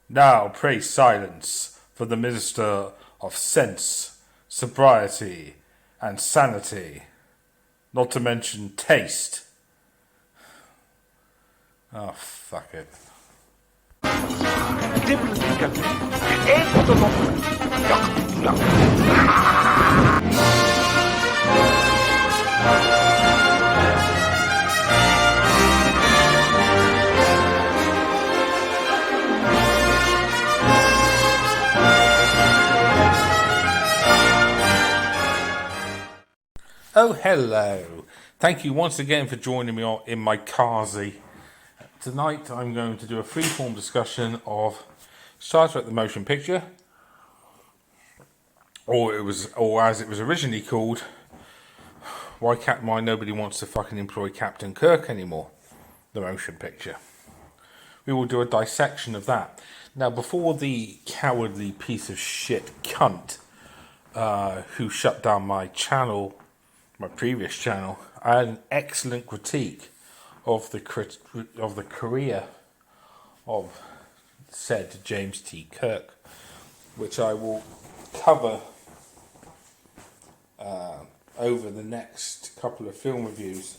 Now pray silence for the Minister of Sense, Sobriety, and Sanity, not to mention taste. Oh, fuck it. Oh, hello. Thank you once again for joining me in my carsy. Tonight I'm going to do a freeform discussion of Star Trek the Motion Picture, or as it was originally called, why nobody wants to fucking employ Captain Kirk anymore, the motion picture. We will do a dissection of that. Now, before the cowardly piece of shit cunt who shut down my channel, my previous channel, I had an excellent critique of the career of said James T. Kirk, which I will cover over the next couple of film reviews,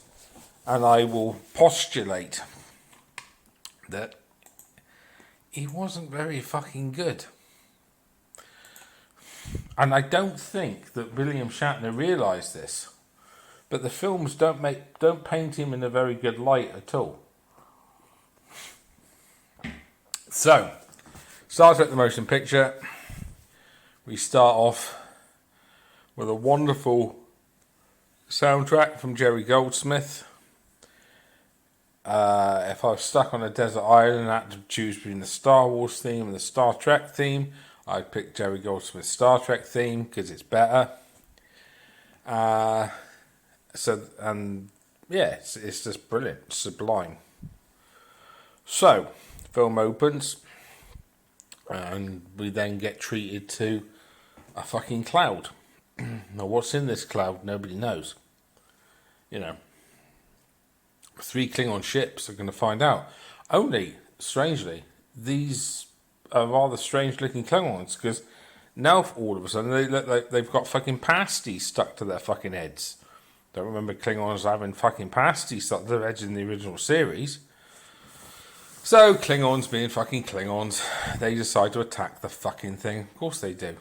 and I will postulate that he wasn't very fucking good. And I don't think that William Shatner realised this. But the films don't paint him in a very good light at all. So, Star Trek the Motion Picture. We start off with a wonderful soundtrack from Jerry Goldsmith. If I was stuck on a desert island and had to choose between the Star Wars theme and the Star Trek theme, I'd pick Jerry Goldsmith's Star Trek theme because it's better. It's just brilliant, sublime. So, film opens, and we then get treated to a fucking cloud. Now, what's in this cloud, nobody knows. You know, 3 Klingon ships are going to find out. Only, strangely, these are rather strange-looking Klingons, because now all of a sudden they look like they've got fucking pasties stuck to their fucking heads. Don't remember Klingons having fucking pasties stuck to their heads in the original series. So, Klingons being fucking Klingons, they decide to attack the fucking thing. Of course they do.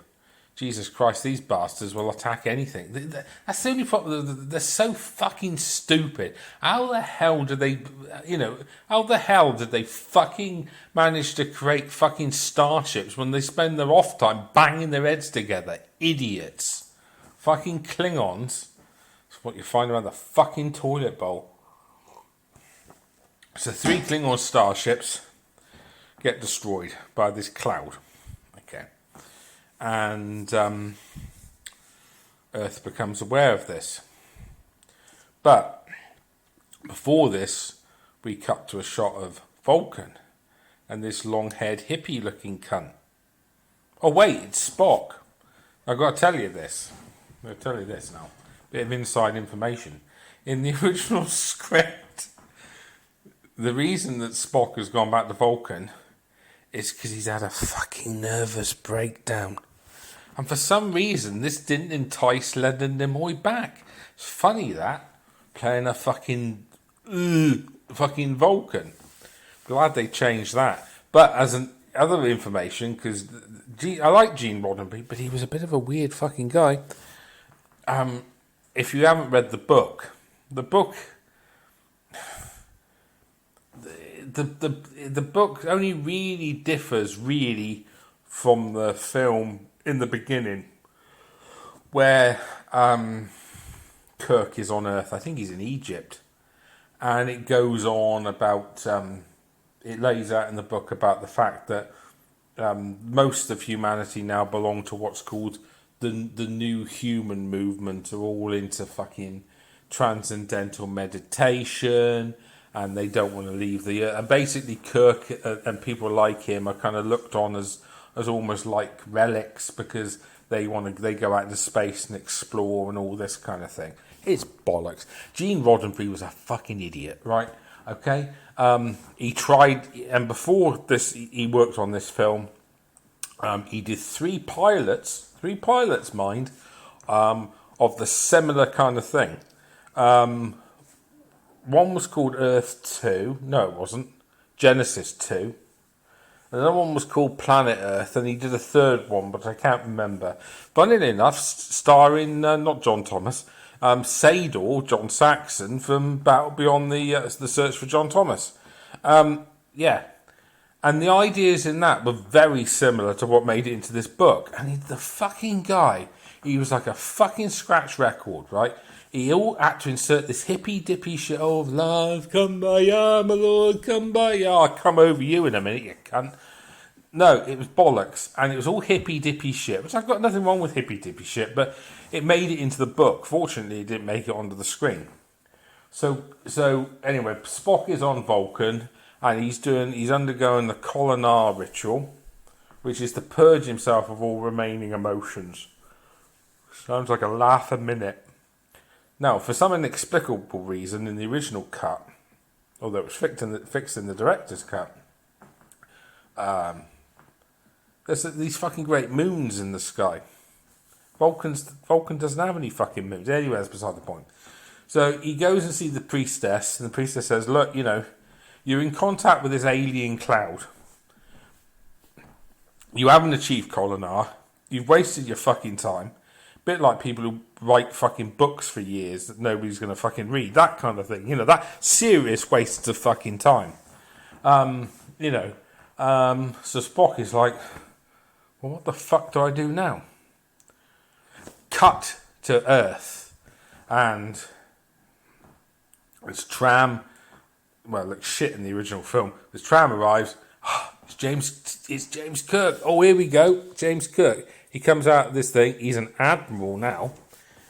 Jesus Christ, these bastards will attack anything. That's the only problem. They're so fucking stupid. How the hell did they fucking manage to create fucking starships when they spend their off time banging their heads together? Idiots. Fucking Klingons. What you find around the fucking toilet bowl. So 3 Klingon starships get destroyed by this cloud. Okay. And Earth becomes aware of this. But before this, we cut to a shot of Vulcan and this long-haired hippie-looking cunt. Oh wait, it's Spock. I've got to tell you this. I'm going to tell you this now. Bit of inside information. In the original script, the reason that Spock has gone back to Vulcan is because he's had a fucking nervous breakdown. And for some reason, this didn't entice Leonard Nimoy back. It's funny that, playing a fucking Vulcan. Glad they changed that. But as other information, because I like Gene Roddenberry, but he was a bit of a weird fucking guy. If you haven't read the book, the book only really differs from the film in the beginning, where Kirk is on Earth. I think he's in Egypt, and it goes on about it lays out in the book about the fact that most of humanity now belong to what's called the new human movement, are all into fucking transcendental meditation, and they don't want to leave the earth. And basically Kirk and people like him are kind of looked on as almost like relics, because they go out into space and explore and all this kind of thing. It's bollocks. Gene Roddenberry was a fucking idiot, right? Okay? He tried, and before this, he worked on this film. He did three pilots, mind, of the similar kind of thing. One was called Earth 2. No, it wasn't. Genesis 2. Another one was called Planet Earth, and he did a third one, but I can't remember. Funnily enough, starring not John Thomas, Sador, John Saxon from Battle Beyond the Search for John Thomas. Yeah, and the ideas in that were very similar to what made it into this book. And the fucking guy, he was like a fucking scratch record, right? He all had to insert this hippy dippy shit of love, come by ya, my lord, come by ya. I'll come over you in a minute, you cunt. No, it was bollocks, and it was all hippy dippy shit, which I've got nothing wrong with hippy dippy shit, but it made it into the book. Fortunately, it didn't make it onto the screen. So anyway, Spock is on Vulcan, and he's undergoing the Kolinar ritual, which is to purge himself of all remaining emotions. Sounds like a laugh a minute. Now, for some inexplicable reason, in the original cut, although it was fixed in the director's cut, there's these fucking great moons in the sky. Vulcan doesn't have any fucking moons. Anyway, that's beside the point. So he goes and sees the priestess, and the priestess says, look, you're in contact with this alien cloud. You haven't achieved Kolinar. You've wasted your fucking time. Bit like people who write fucking books for years that nobody's going to fucking read. That kind of thing. That serious waste of fucking time. So Spock is like, well, what the fuck do I do now? Cut to Earth. And this tram, well, it looks shit in the original film. This tram arrives. It's James Kirk. Oh, here we go. James Kirk. He comes out of this thing. He's an admiral now.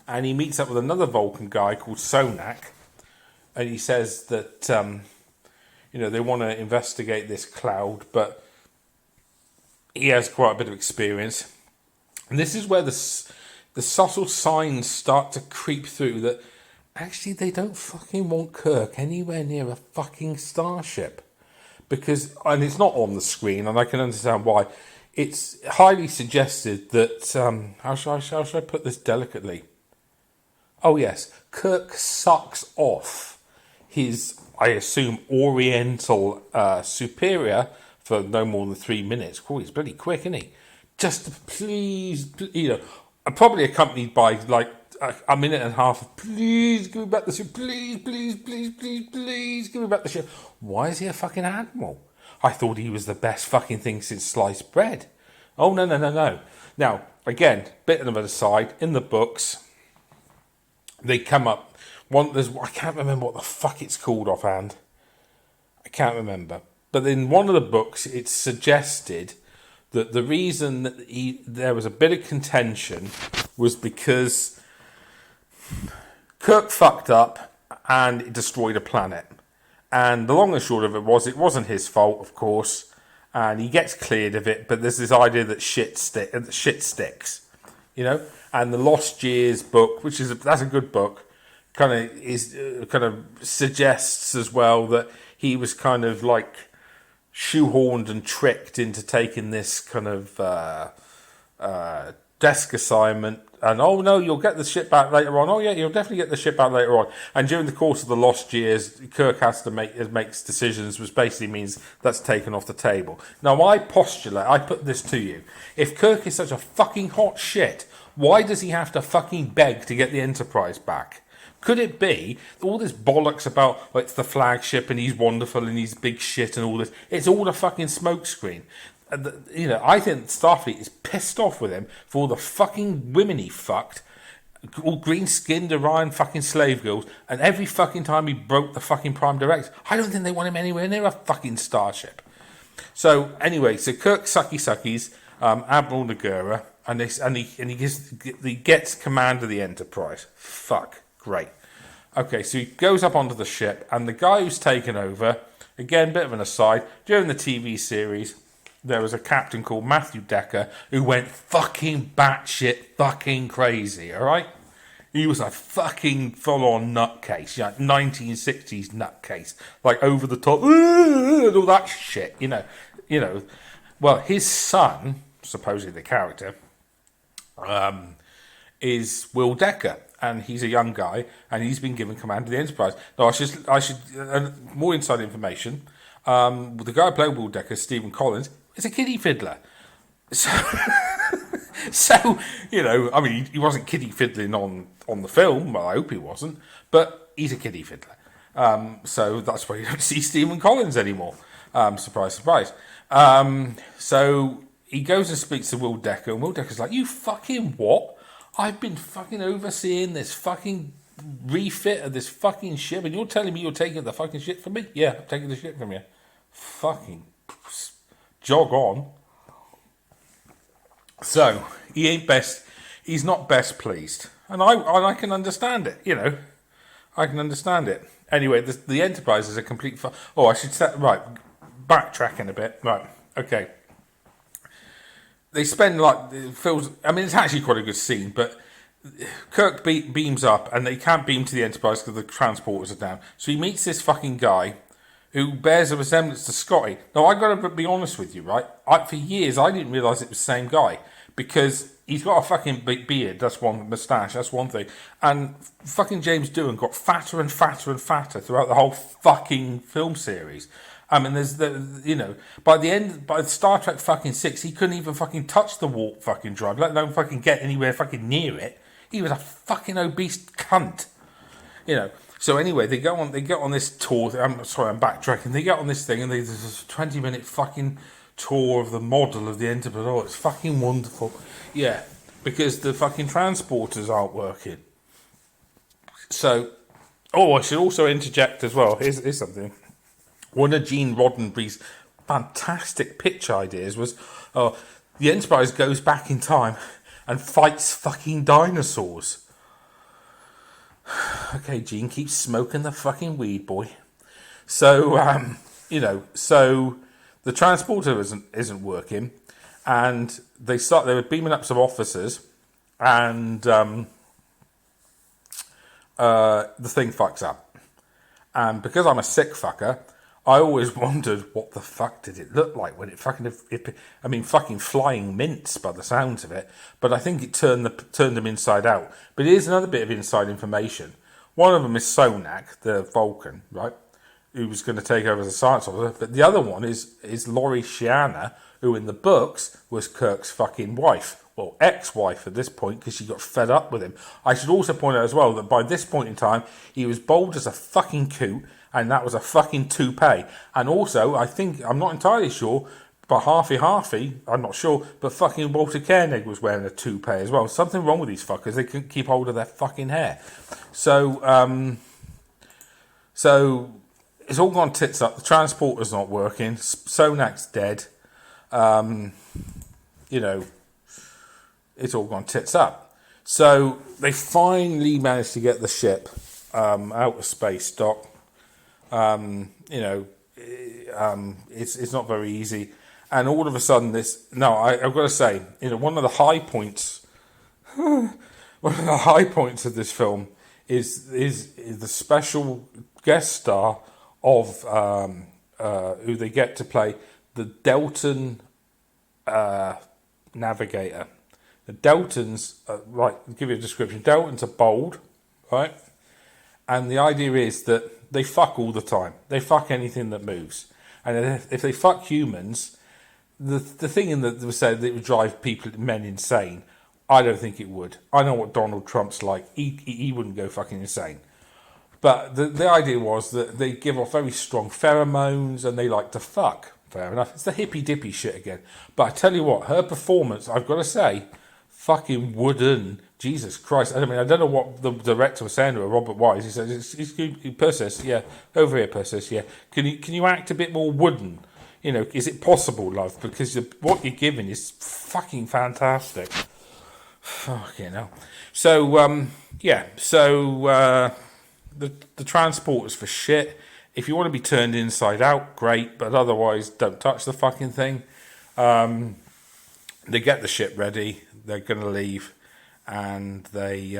And he meets up with another Vulcan guy called Sonak. And he says that, they want to investigate this cloud. But he has quite a bit of experience. And this is where the subtle signs start to creep through that actually they don't fucking want Kirk anywhere near a fucking starship. And it's not on the screen, and I can understand why. It's highly suggested that, how shall I put this delicately? Oh yes, Kirk sucks off his, I assume, Oriental superior for no more than 3 minutes. Oh, he's bloody quick, isn't he? Just to please, probably accompanied by like a minute and a half of, please give me back the ship, please give me back the ship. Why is he a fucking admiral? I thought he was the best fucking thing since sliced bread. Oh, no. Now, again, bit of an aside, in the books, they come up, I can't remember what the fuck it's called offhand. I can't remember. But in one of the books, it's suggested that the reason that there was a bit of contention was because Kirk fucked up and it destroyed a planet. And the long and short of it wasn't his fault, of course, and he gets cleared of it, but there's this idea that shit sticks, And the Lost Years book, that's a good book, kind of suggests as well that he was kind of like shoehorned and tricked into taking this kind of desk assignment. And, oh, no, you'll get the ship back later on. Oh, yeah, you'll definitely get the ship back later on. And during the course of the Lost Years, Kirk has to makes decisions, which basically means that's taken off the table. Now, I put this to you. If Kirk is such a fucking hot shit, why does he have to fucking beg to get the Enterprise back? Could it be all this bollocks about it's the flagship and he's wonderful and he's big shit and all this? It's all a fucking smokescreen. I think Starfleet is pissed off with him for all the fucking women he fucked, all green-skinned Orion fucking slave girls, and every fucking time he broke the fucking Prime Directive. I don't think they want him anywhere near a fucking starship. So anyway, Kirk suckies, Admiral Nagura, and he gets command of the Enterprise. Fuck, great. Okay, so he goes up onto the ship, and the guy who's taken over, again, bit of an aside, during the TV series, there was a captain called Matthew Decker who went fucking batshit fucking crazy, all right? He was a fucking full-on nutcase, 1960s nutcase, like over the top, and all that shit, you know. Well, his son, supposedly the character, is Will Decker, and he's a young guy, and he's been given command of the Enterprise. Now, I should more inside information. The guy who played Will Decker, Stephen Collins, is a kiddie fiddler. So, so I mean, he wasn't kiddie fiddling on the film. Well, I hope he wasn't, but he's a kiddie fiddler. So that's why you don't see Stephen Collins anymore. Surprise, surprise. So he goes and speaks to Will Decker, and Will Decker's like, "You fucking what? I've been fucking overseeing this fucking refit of this fucking ship, and you're telling me you're taking the fucking shit from me? Yeah, I'm taking the shit from you. Fucking jog on." So he's not best pleased, and I can understand it. I can understand it. Anyway, the Enterprise is a complete. I should set right. Backtracking a bit, right? Okay. They spend it feels. I mean, it's actually quite a good scene, but Kirk beams up, and they can't beam to the Enterprise because the transporters are down. So he meets this fucking guy who bears a resemblance to Scotty. Now, I got to be honest with you, right? For years, I didn't realise it was the same guy because he's got a fucking big beard. That's one moustache. That's one thing. And fucking James Doohan got fatter and fatter and fatter throughout the whole fucking film series. I mean, by Star Trek fucking 6, he couldn't even fucking touch the warp fucking drive, let alone fucking get anywhere fucking near it. He was a fucking obese cunt. So anyway, they get on this tour. I'm backtracking. They get on this thing, and there's a 20-minute fucking tour of the model of the Enterprise. Oh, it's fucking wonderful. Yeah, because the fucking transporters aren't working. So, I should also interject as well. Here's something. One of Gene Roddenberry's fantastic pitch ideas was, the Enterprise goes back in time and fights fucking dinosaurs. Okay, Gene, keep smoking the fucking weed, boy. So, so the transporter isn't working, and they were beaming up some officers, and the thing fucks up. And because I'm a sick fucker, I always wondered what the fuck did it look like when it fucking flying mints by the sounds of it, but I think it turned them inside out. But here's another bit of inside information. One of them is Sonak, the Vulcan, right, who was going to take over as a science officer, but the other one is Laurie Shiana, who in the books was Kirk's fucking wife. Well, ex-wife at this point, because she got fed up with him. I should also point out as well that by this point in time, he was bald as a fucking coot, and that was a fucking toupee. And also, I'm not entirely sure, but halfy, I'm not sure, but fucking Walter Koenig was wearing a toupee as well. Something wrong with these fuckers. They couldn't keep hold of their fucking hair. So it's all gone tits up. The transporter's not working. Sonak's dead. It's all gone tits up. So they finally managed to get the ship out of space dock. It's not very easy, and all of a sudden I've got to say, one of the high points of this film is the special guest star of who they get to play the Delton navigator. The Deltons, right, I'll give you a description. Deltons are bold, right? And the idea is that they fuck all the time. They fuck anything that moves. And if they fuck humans, the thing in that was said that it would drive men insane. I don't think it would. I know what Donald Trump's like. He wouldn't go fucking insane. But the idea was that they give off very strong pheromones and they like to fuck. Fair enough. It's the hippy dippy shit again. But I tell you what, her performance, I've got to say, fucking wooden. Jesus Christ. I mean, I don't know what the director was saying to her, Robert Wise. He said, Persis, yeah, over here, Persis, yeah. Can you act a bit more wooden? Is it possible, love? Because what you're giving is fucking fantastic. Fucking hell. So, the transporter's for shit. If you want to be turned inside out, great, but otherwise, don't touch the fucking thing. They get the ship ready. They're going to leave, and they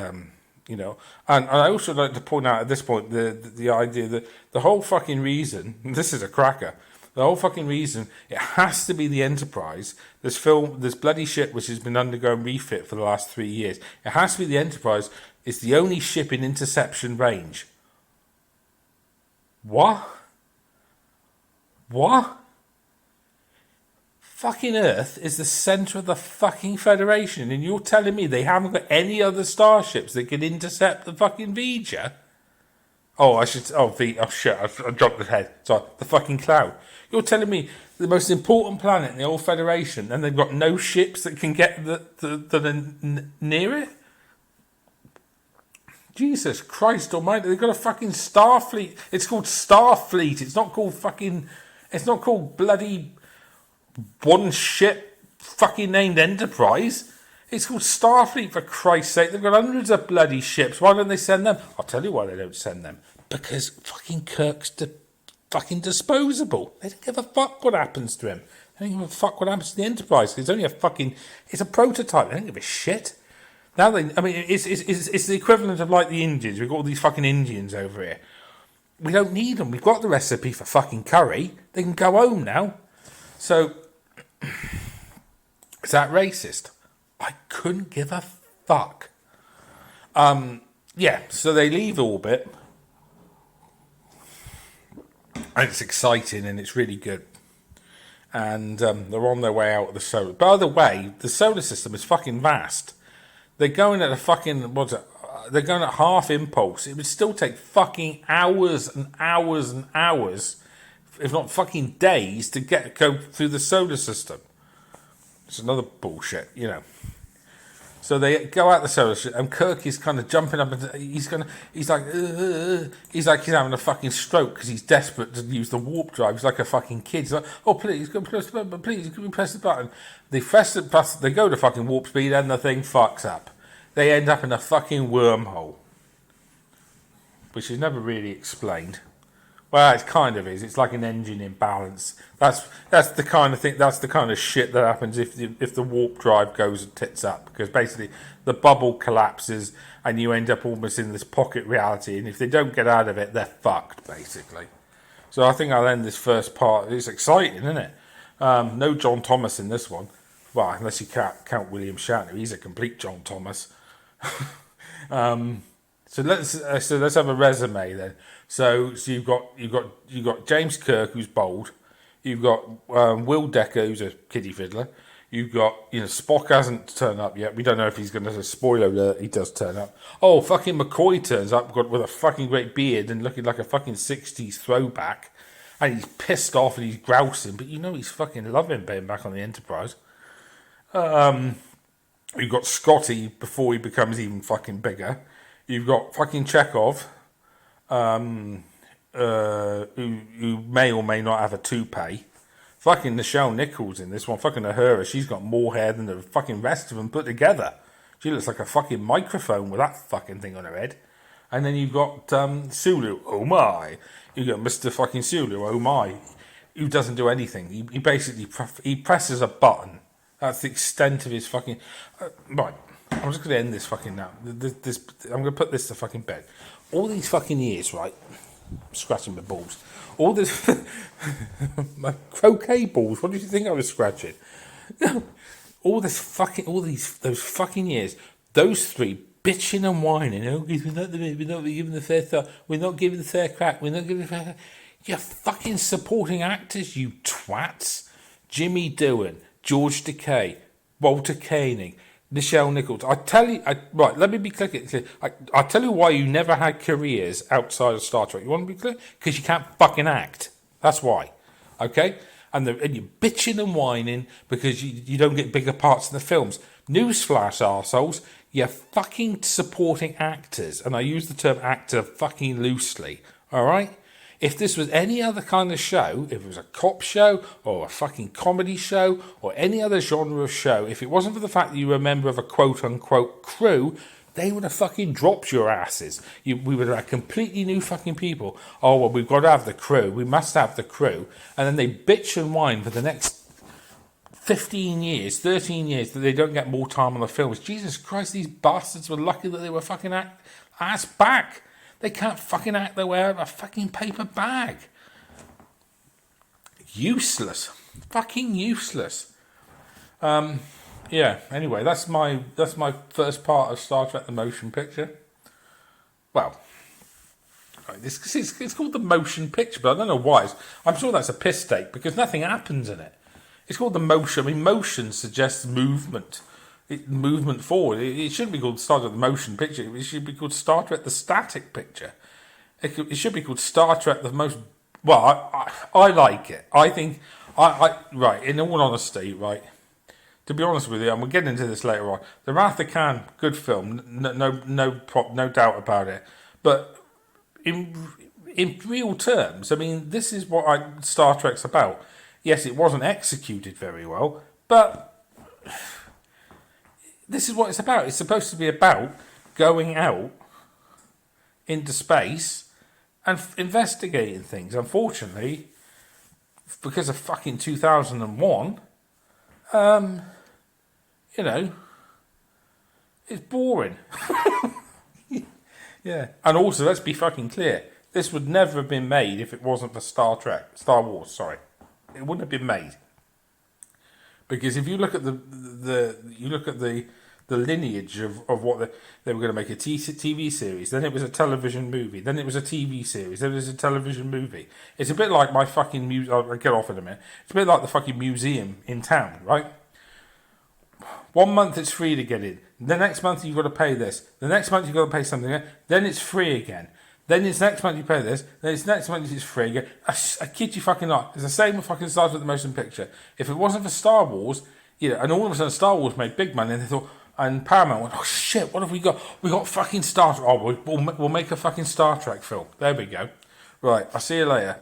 you know. And I also like to point out at this point the idea that the whole fucking reason, this is a cracker, the whole fucking reason it has to be the Enterprise, this bloody ship which has been undergoing refit for the last 3 years, it has to be the Enterprise. It's the only ship in interception range. What? What? Fucking Earth is the centre of the fucking Federation, and you're telling me they haven't got any other starships that can intercept the fucking V'Ger? Oh, I should. Oh, oh shit! I dropped the head. Sorry, the fucking cloud. You're telling me the most important planet in the whole Federation, and they've got no ships that can get near it? Jesus Christ Almighty! They've got a fucking Starfleet. It's called Starfleet. It's not called fucking. It's not called bloody one ship fucking named Enterprise. It's called Starfleet, for Christ's sake. They've got hundreds of bloody ships. Why don't they send them? I'll tell you why they don't send them. Because fucking Kirk's fucking disposable. They don't give a fuck what happens to him. They don't give a fuck what happens to the Enterprise. It's only a fucking... It's a prototype. They don't give a shit. Now they... I mean, it's the equivalent of like the Indians. We've got all these fucking Indians over here. We don't need them. We've got the recipe for fucking curry. They can go home now. So... Is that racist? I couldn't give a fuck. Yeah, so they leave orbit. And it's exciting and it's really good. And they're on their way out of the solar. By the way, the solar system is fucking vast. They're going at a fucking... What's it? They're going at half impulse. It would still take fucking hours and hours and hours, if not fucking days, to go through the solar system. It's another bullshit, you know. So they go out the solar system, and Kirk is kind of jumping up, and he's like he's having a fucking stroke because he's desperate to use the warp drive. He's like a fucking kid. He's like, oh please, can we press the button? They press the button. They go to fucking warp speed, and the thing fucks up. They end up in a fucking wormhole, which is never really explained. Well, it kind of is. It's like an engine imbalance. That's the kind of thing. That's the kind of shit that happens if the warp drive goes tits up, because basically the bubble collapses and you end up almost in this pocket reality. And if they don't get out of it, they're fucked basically. So I think I'll end this first part. It's exciting, isn't it? No John Thomas in this one. Well, unless you count William Shatner, he's a complete John Thomas. So let's have a resume then. So you've got James Kirk, who's bold. You've got Will Decker, who's a kiddie fiddler. You've got, Spock hasn't turned up yet. We don't know if he's going to, spoiler alert, he does turn up. Oh, fucking McCoy turns up with a fucking great beard and looking like a fucking 60s throwback. And he's pissed off and he's grousing, but he's fucking loving being back on the Enterprise. You've got Scotty before he becomes even fucking bigger. You've got fucking Chekhov, who may or may not have a toupee. Fucking Nichelle Nichols in this one. Fucking Uhura, she's got more hair than the fucking rest of them put together. She looks like a fucking microphone with that fucking thing on her head. And then you've got Sulu, oh my. You've got Mr. fucking Sulu, oh my, who doesn't do anything. He basically he presses a button. That's the extent of his fucking... right. I'm just going to end this fucking now. I'm going to put this to fucking bed. All these fucking years, right? I'm scratching my balls. All this... my croquet balls. What did you think I was scratching? Those fucking years. Those three bitching and whining. Oh, we're not giving the fair thought. We're not giving the fair crack. We're not giving the fair crack. You're fucking supporting actors, you twats. Jimmy Doohan, George Takei, Walter Koenig, Nichelle Nichols. Right, let me be clear. I'll tell you why you never had careers outside of Star Trek. You want to be clear? Because you can't fucking act. That's why. Okay? And you're bitching and whining because you don't get bigger parts in the films. Newsflash, arseholes. You're fucking supporting actors. And I use the term actor fucking loosely. Alright? If this was any other kind of show, if it was a cop show or a fucking comedy show or any other genre of show, if it wasn't for the fact that you were a member of a quote-unquote crew, they would have fucking dropped your asses. We would have had completely new fucking people. Oh, well, we've got to have the crew. We must have the crew. And then they bitch and whine for the next 15 years, 13 years that they don't get more time on the films. Jesus Christ, these bastards were lucky that they were fucking ass back. They can't fucking act their way out of a fucking paper bag. Useless. Fucking useless. Yeah, anyway, that's my first part of Star Trek the Motion Picture. Well, it's called the Motion Picture, but I don't know why. I'm sure that's a piss take because nothing happens in it. It's called the Motion. I mean, motion suggests movement. Movement forward. It shouldn't be called Star Trek the Motion Picture. It should be called Star Trek the Static Picture. It should be called Star Trek the Most... Well, I like it. I think... right, in all honesty, right... To be honest with you, and we'll get into this later on, the Wrath of Khan, good film, no doubt about it. But in real terms, I mean, this is what Star Trek's about. Yes, it wasn't executed very well, but this is what it's about. It's supposed to be about going out into space and investigating things. Unfortunately, because of fucking 2001, you know, it's boring. Yeah. And also, let's be fucking clear. This would never have been made if it wasn't for Star Wars, sorry. It wouldn't have been made. Because if you look at the lineage of what they were going to make a TV series, then it was a television movie, then it was a TV series, then it was a television movie. It's a bit like my fucking I'll get off in a minute. It's a bit like the fucking museum in town, right? 1 month it's free to get in. The next month you've got to pay this. The next month you've got to pay something else. Then it's free again. Then it's next month you pay this. Then it's next month it's free again. I kid you fucking not. It's the same with fucking Star Trek the Motion Picture. If it wasn't for Star Wars, you know, and all of a sudden Star Wars made big money, and they thought, and Paramount went, oh shit, what have we got? We got fucking Star Trek. Oh, we'll make a fucking Star Trek film. There we go. Right, I'll see you later.